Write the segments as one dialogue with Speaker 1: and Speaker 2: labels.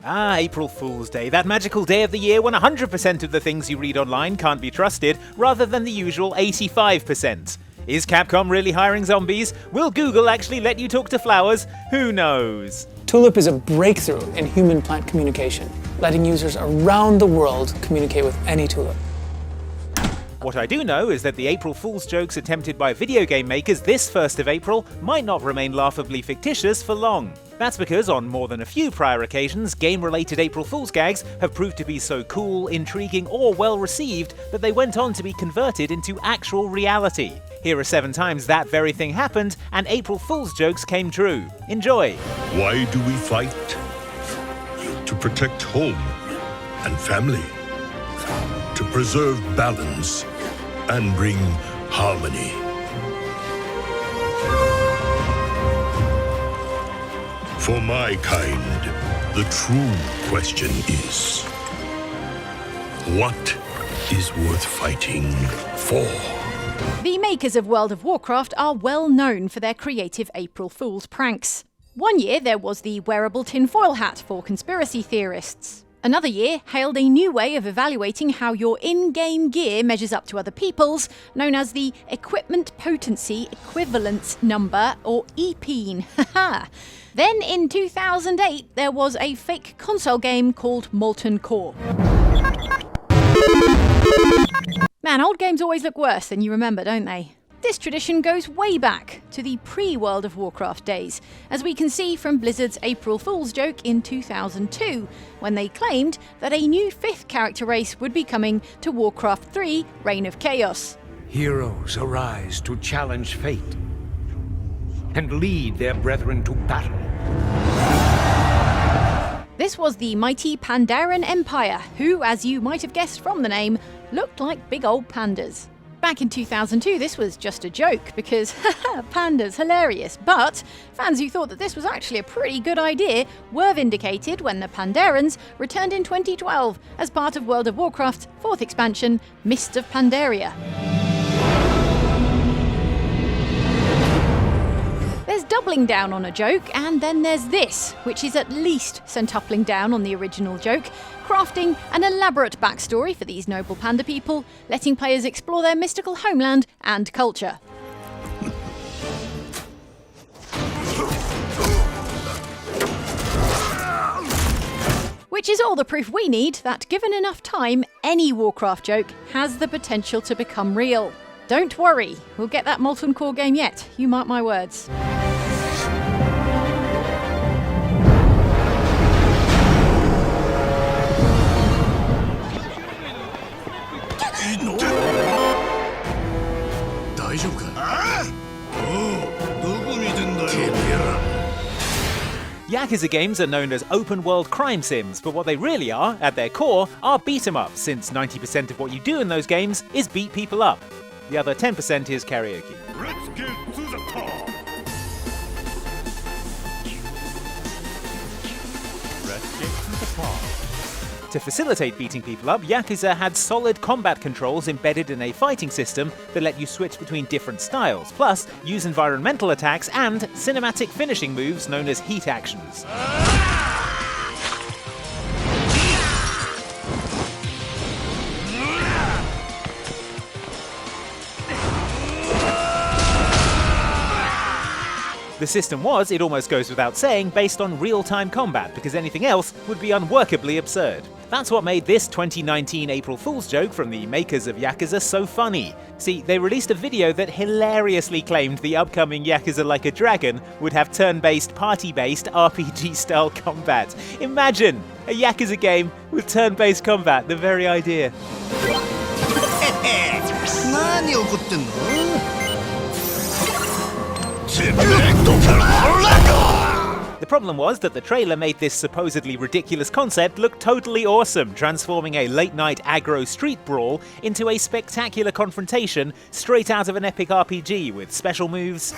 Speaker 1: Ah, April Fool's Day, that magical day of the year when 100% of the things you read online can't be trusted, rather than the usual 85%. Is Capcom really hiring zombies? Will Google actually let you talk to flowers? Who knows?
Speaker 2: Tulip is a breakthrough in human-plant communication, letting users around the world communicate with any tulip.
Speaker 1: What I do know is that the April Fool's jokes attempted by video game makers this 1st of April might not remain laughably fictitious for long. That's because on more than a few prior occasions, game-related April Fool's gags have proved to be so cool, intriguing, or well-received that they went on to be converted into actual reality. Here are 7 times that very thing happened, and April Fool's jokes came true. Enjoy!
Speaker 3: Why do we fight? To protect home and family. To preserve balance and bring harmony. For my kind, the true question is, what is worth fighting for?
Speaker 4: The makers of World of Warcraft are well known for their creative April Fool's pranks. One year there was the wearable tinfoil hat for conspiracy theorists. Another year hailed a new way of evaluating how your in-game gear measures up to other people's, known as the Equipment Potency Equivalence Number, or EPENE. Then in 2008 there was a fake console game called Molten Core. Man, old games always look worse than you remember, don't they? This tradition goes way back to the pre-World of Warcraft days, as we can see from Blizzard's April Fool's joke in 2002, when they claimed that a new 5th character race would be coming to Warcraft 3: Reign of Chaos.
Speaker 5: Heroes arise to challenge fate and lead their brethren to battle.
Speaker 4: This was the mighty Pandaren Empire, who, as you might have guessed from the name, looked like big old pandas. Back in 2002, this was just a joke because, pandas, hilarious. But fans who thought that this was actually a pretty good idea were vindicated when the Pandarans returned in 2012 as part of World of Warcraft's 4th expansion, Mists of Pandaria. There's doubling down on a joke, and then there's this, which is at least centupling down on the original joke, crafting an elaborate backstory for these noble panda people, letting players explore their mystical homeland and culture. Which is all the proof we need that, given enough time, any Warcraft joke has the potential to become real. Don't worry, we'll get that Molten Core game yet, you mark my words.
Speaker 1: Yakuza games are known as open-world crime sims, but what they really are, at their core, are beat-em-ups, since 90% of what you do in those games is beat people up. The other 10% is karaoke.
Speaker 3: Let's get to the top. Let's get to the top.
Speaker 1: To facilitate beating people up, Yakuza had solid combat controls embedded in a fighting system that let you switch between different styles, plus use environmental attacks and cinematic finishing moves known as heat actions. The system was, it almost goes without saying, based on real-time combat, because anything else would be unworkably absurd. That's what made this 2019 April Fool's joke from the makers of Yakuza so funny. See, they released a video that hilariously claimed the upcoming Yakuza Like a Dragon would have turn-based, party-based, RPG-style combat. Imagine! A Yakuza game with turn-based combat, the very idea. The problem was that the trailer made this supposedly ridiculous concept look totally awesome, transforming a late-night aggro street brawl into a spectacular confrontation straight out of an epic RPG with special moves,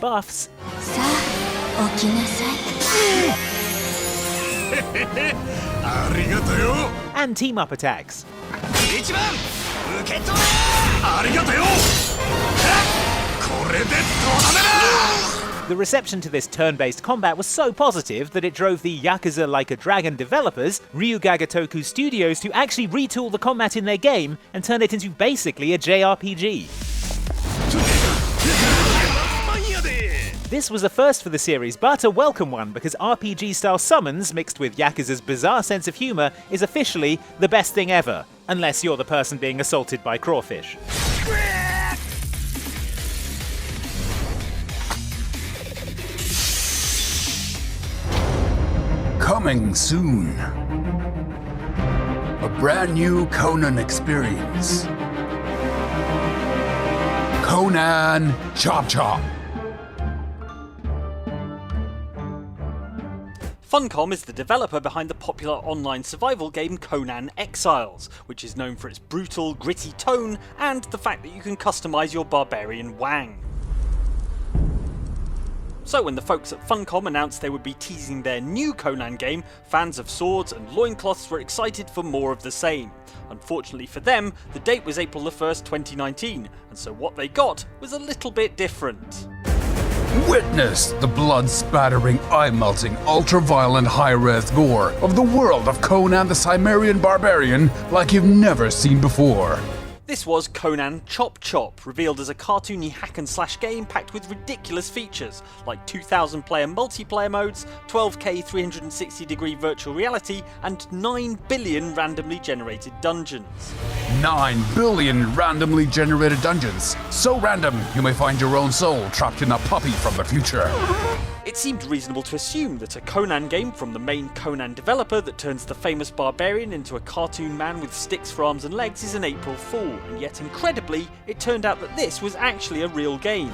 Speaker 1: buffs, and team-up attacks. The reception to this turn-based combat was so positive that it drove the Yakuza Like a Dragon developers, Ryu Gagatoku Studios, to actually retool the combat in their game and turn it into basically a JRPG. This was a first for the series, but a welcome one, because RPG-style summons mixed with Yakuza's bizarre sense of humour is officially the best thing ever, unless you're the person being assaulted by crawfish.
Speaker 6: Coming soon. A brand new Conan experience. Conan Chop Chop.
Speaker 7: Funcom is the developer behind the popular online survival game Conan Exiles, which is known for its brutal, gritty tone and the fact that you can customise your barbarian Wang. So when the folks at Funcom announced they would be teasing their new Conan game, fans of swords and loincloths were excited for more of the same. Unfortunately for them, the date was April 1st, 2019, and so what they got was a little bit different.
Speaker 6: Witness the blood-spattering, eye-melting, ultra-violent high-res gore of the world of Conan the Cimmerian Barbarian like you've never seen before.
Speaker 7: This was Conan Chop Chop, revealed as a cartoony hack-and-slash game packed with ridiculous features, like 2,000 player multiplayer modes, 12K 360-degree virtual reality, and 9 billion randomly generated dungeons.
Speaker 6: 9 billion randomly generated dungeons. So random, you may find your own soul trapped in a puppy from the future.
Speaker 7: It seemed reasonable to assume that a Conan game from the main Conan developer that turns the famous barbarian into a cartoon man with sticks for arms and legs is an April Fool, and yet incredibly, it turned out that this was actually a real game.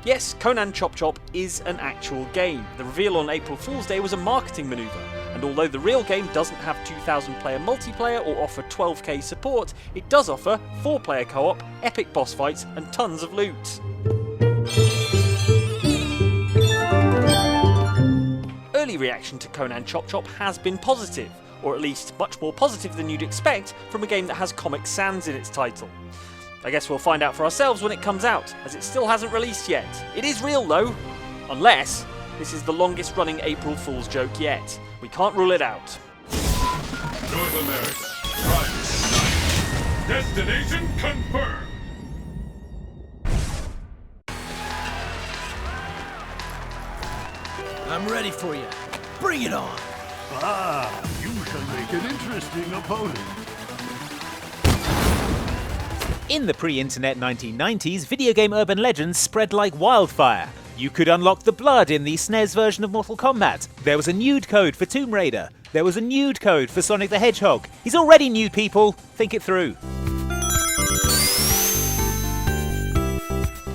Speaker 7: Yes, Conan Chop Chop is an actual game. The reveal on April Fool's Day was a marketing manoeuvre, and although the real game doesn't have 2,000 player multiplayer or offer 12K support, it does offer 4-player co-op, epic boss fights, and tons of loot. Early reaction to Conan Chop Chop has been positive, or at least much more positive than you'd expect from a game that has Comic Sans in its title. I guess we'll find out for ourselves when it comes out, as it still hasn't released yet. It is real though, unless this is the longest running April Fool's joke yet. We can't rule it out.
Speaker 3: North America, right. Destination confirmed.
Speaker 8: I'm ready for you. Bring it on.
Speaker 3: You shall make an interesting opponent.
Speaker 1: In the pre-internet 1990s, video game urban legends spread like wildfire. You could unlock the blood in the SNES version of Mortal Kombat. There was a nude code for Tomb Raider. There was a nude code for Sonic the Hedgehog. He's already nude, people. Think it through.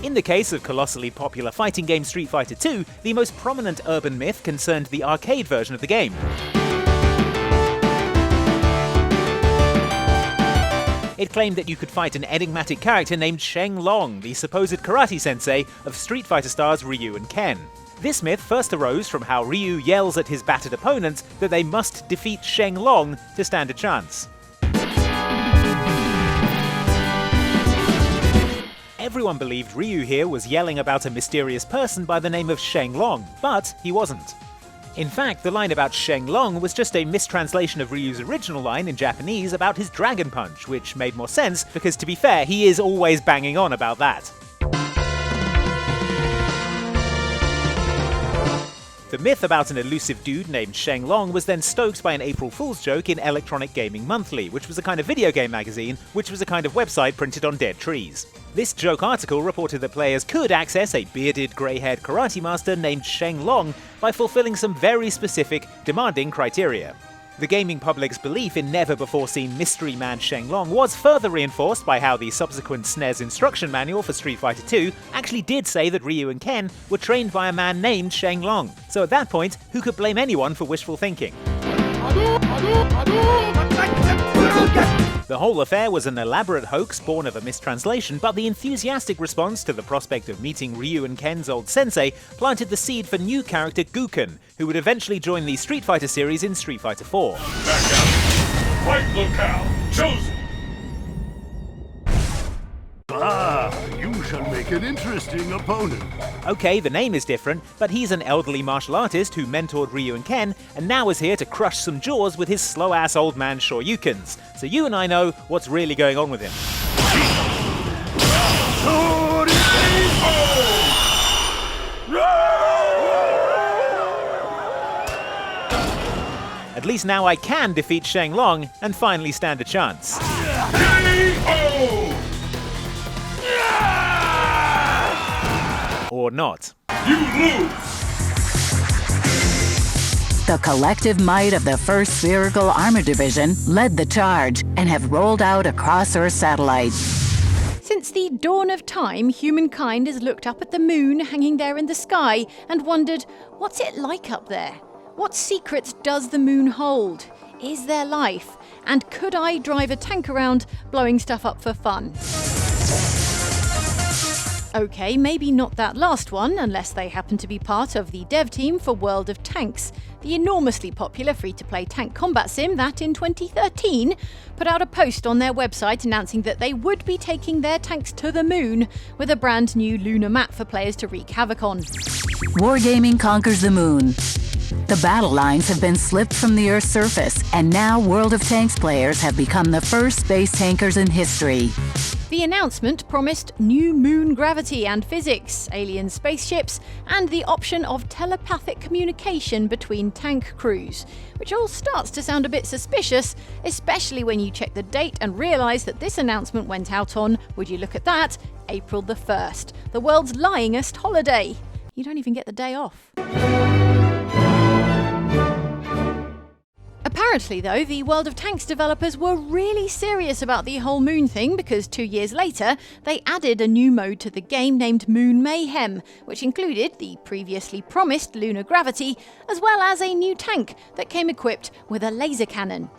Speaker 1: In the case of colossally popular fighting game Street Fighter II, the most prominent urban myth concerned the arcade version of the game. It claimed that you could fight an enigmatic character named Sheng Long, the supposed karate sensei of Street Fighter stars Ryu and Ken. This myth first arose from how Ryu yells at his battered opponents that they must defeat Sheng Long to stand a chance. Everyone believed Ryu here was yelling about a mysterious person by the name of Sheng Long, but he wasn't. In fact, the line about Sheng Long was just a mistranslation of Ryu's original line in Japanese about his Dragon Punch, which made more sense because, to be fair, he is always banging on about that. The myth about an elusive dude named Sheng Long was then stoked by an April Fool's joke in Electronic Gaming Monthly, which was a kind of video game magazine, which was a kind of website printed on dead trees. This joke article reported that players could access a bearded, grey-haired karate master named Sheng Long by fulfilling some very specific, demanding criteria. The gaming public's belief in never-before-seen mystery man Sheng Long was further reinforced by how the subsequent SNES instruction manual for Street Fighter II actually did say that Ryu and Ken were trained by a man named Sheng Long. So at that point, who could blame anyone for wishful thinking? The whole affair was an elaborate hoax born of a mistranslation, but the enthusiastic response to the prospect of meeting Ryu and Ken's old sensei planted the seed for new character Go-karts, who would eventually join the Street Fighter series in Street Fighter 4.
Speaker 3: Back out. Fight locale chosen. You shall make an interesting opponent.
Speaker 1: Okay, the name is different, but he's an elderly martial artist who mentored Ryu and Ken, and now is here to crush some jaws with his slow-ass old man Shoryukens. So you and I know what's really going on with him. At least now I can defeat Sheng Long and finally stand a chance. Or not.
Speaker 3: You lose!
Speaker 9: The collective might of the 1st Spherical Armor Division led the charge and have rolled out across Earth satellites.
Speaker 4: Since the dawn of time, humankind has looked up at the moon hanging there in the sky and wondered, what's it like up there? What secrets does the moon hold? Is there life? And could I drive a tank around blowing stuff up for fun? Okay, maybe not that last one, unless they happen to be part of the dev team for World of Tanks, the enormously popular free-to-play tank combat sim that, in 2013, put out a post on their website announcing that they would be taking their tanks to the moon with a brand new lunar map for players to wreak havoc on.
Speaker 9: Wargaming conquers the moon. The battle lines have been slipped from the Earth's surface, and now World of Tanks players have become the first space tankers in history.
Speaker 4: The announcement promised new moon gravity and physics, alien spaceships, and the option of telepathic communication between tank crews, which all starts to sound a bit suspicious, especially when you check the date and realise that this announcement went out on, would you look at that, April the 1st, the world's lyingest holiday. You don't even get the day off. Apparently, though, the World of Tanks developers were really serious about the whole moon thing because 2 years later, they added a new mode to the game named Moon Mayhem, which included the previously promised lunar gravity, as well as a new tank that came equipped with a laser cannon.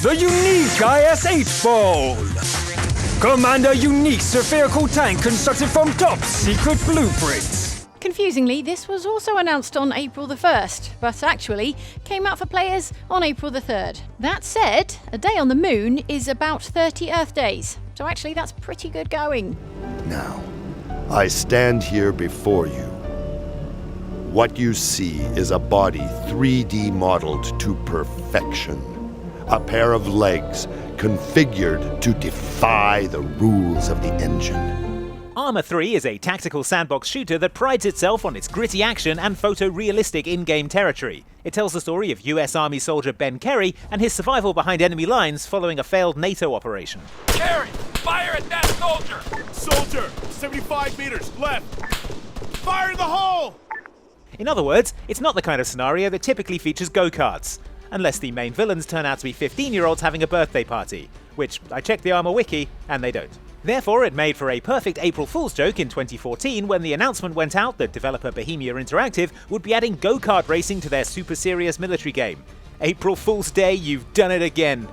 Speaker 10: The unique IS-8 Command a unique spherical tank constructed from top secret blueprints.
Speaker 4: Confusingly, this was also announced on April the 1st, but actually came out for players on April the 3rd. That said, a day on the moon is about 30 Earth days, so actually that's pretty good going.
Speaker 11: Now, I stand here before you. What you see is a body 3D modeled to perfection. A pair of legs configured to defy the rules of the engine.
Speaker 1: Arma 3 is a tactical sandbox shooter that prides itself on its gritty action and photorealistic in-game territory. It tells the story of US Army soldier Ben Kerry and his survival behind enemy lines following a failed NATO operation.
Speaker 12: Kerry, fire at that soldier!
Speaker 3: Soldier, 75 meters left. Fire in the hole!
Speaker 1: In other words, it's not the kind of scenario that typically features go-karts, unless the main villains turn out to be 15-year-olds having a birthday party, which I checked the Arma wiki, and they don't. Therefore, it made for a perfect April Fool's joke in 2014 when the announcement went out that developer Bohemia Interactive would be adding go-kart racing to their super serious military game. April Fool's Day, you've done it again.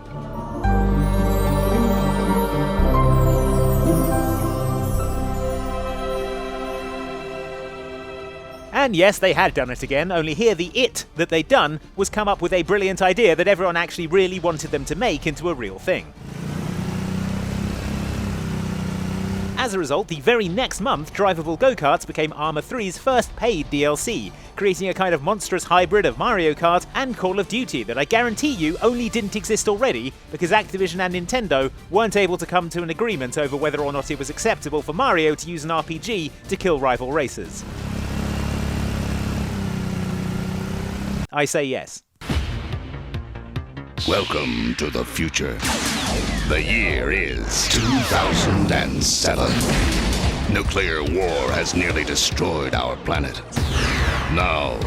Speaker 1: And yes, they had done it again, only here the it that they'd done was come up with a brilliant idea that everyone actually really wanted them to make into a real thing. As a result, the very next month, drivable go-karts became Arma 3's first paid DLC, creating a kind of monstrous hybrid of Mario Kart and Call of Duty that I guarantee you only didn't exist already because Activision and Nintendo weren't able to come to an agreement over whether or not it was acceptable for Mario to use an RPG to kill rival racers. I say yes.
Speaker 13: Welcome to the future. The year is 2007. Nuclear war has nearly destroyed our planet. Now,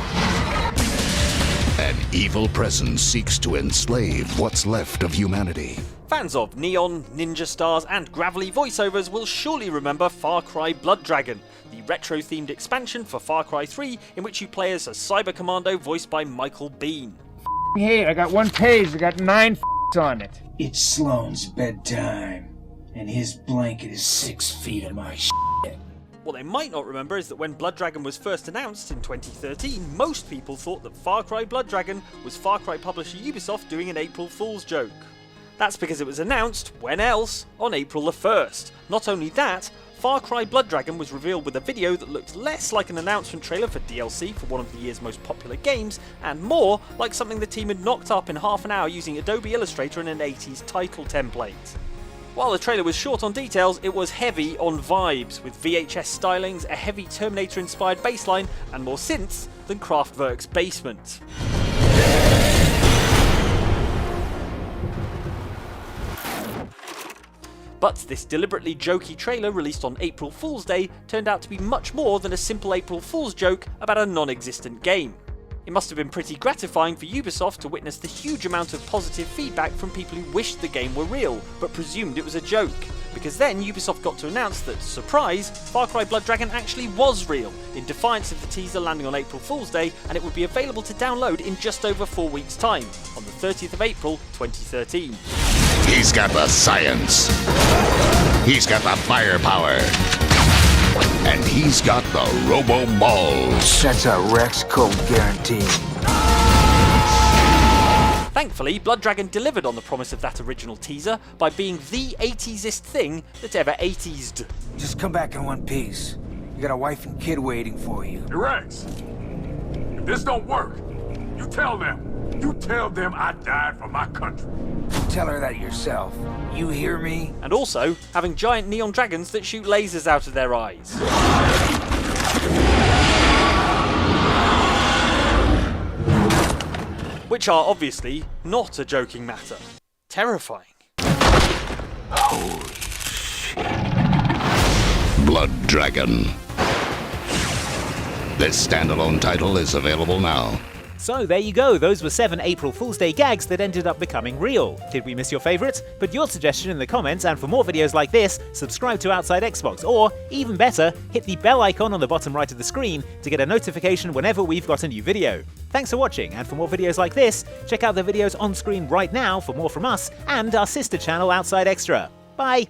Speaker 13: an evil presence seeks to enslave what's left of humanity.
Speaker 7: Fans of neon, ninja stars and gravelly voiceovers will surely remember Far Cry Blood Dragon, the retro-themed expansion for Far Cry 3 in which you play as a cyber commando voiced by Michael Biehn.
Speaker 10: Hey, I got one page, I got 9
Speaker 8: on it. It's Sloane's bedtime, and his blanket is 6 feet of my shit.
Speaker 7: What they might not remember is that when Blood Dragon was first announced in 2013, most people thought that Far Cry Blood Dragon was Far Cry publisher Ubisoft doing an April Fool's joke. That's because it was announced, when else, on April the 1st. Not only that, Far Cry Blood Dragon was revealed with a video that looked less like an announcement trailer for DLC for one of the year's most popular games, and more like something the team had knocked up in half an hour using Adobe Illustrator and an 80s title template. While the trailer was short on details, it was heavy on vibes, with VHS stylings, a heavy Terminator-inspired bassline, and more synths than Kraftwerk's Basement. But this deliberately jokey trailer released on April Fool's Day turned out to be much more than a simple April Fool's joke about a non-existent game. It must have been pretty gratifying for Ubisoft to witness the huge amount of positive feedback from people who wished the game were real, but presumed it was a joke. Because then Ubisoft got to announce that, surprise, Far Cry Blood Dragon actually was real, in defiance of the teaser landing on April Fool's Day, and it would be available to download in just over 4 weeks' time, on the 30th of April 2013.
Speaker 13: He's got the science. He's got the firepower. And he's got the robo-balls.
Speaker 8: That's a Rex code guarantee.
Speaker 7: Thankfully, Blood Dragon delivered on the promise of that original teaser by being the 80s-ist thing that ever 80s'd.
Speaker 8: Just come back in one piece. You got a wife and kid waiting for you.
Speaker 12: Rex, if this don't work, you tell them. You tell them I died for my country.
Speaker 8: Tell her that yourself. You hear me?
Speaker 7: And also, having giant neon dragons that shoot lasers out of their eyes. Which are obviously not a joking matter. Terrifying.
Speaker 13: Oh, shit. Blood Dragon. This standalone title is available now.
Speaker 1: So there you go, those were 7 April Fool's Day gags that ended up becoming real. Did we miss your favourites? Put your suggestion in the comments, and for more videos like this, subscribe to Outside Xbox, or, even better, hit the bell icon on the bottom right of the screen to get a notification whenever we've got a new video. Thanks for watching, and for more videos like this, check out the videos on screen right now for more from us and our sister channel Outside Extra. Bye!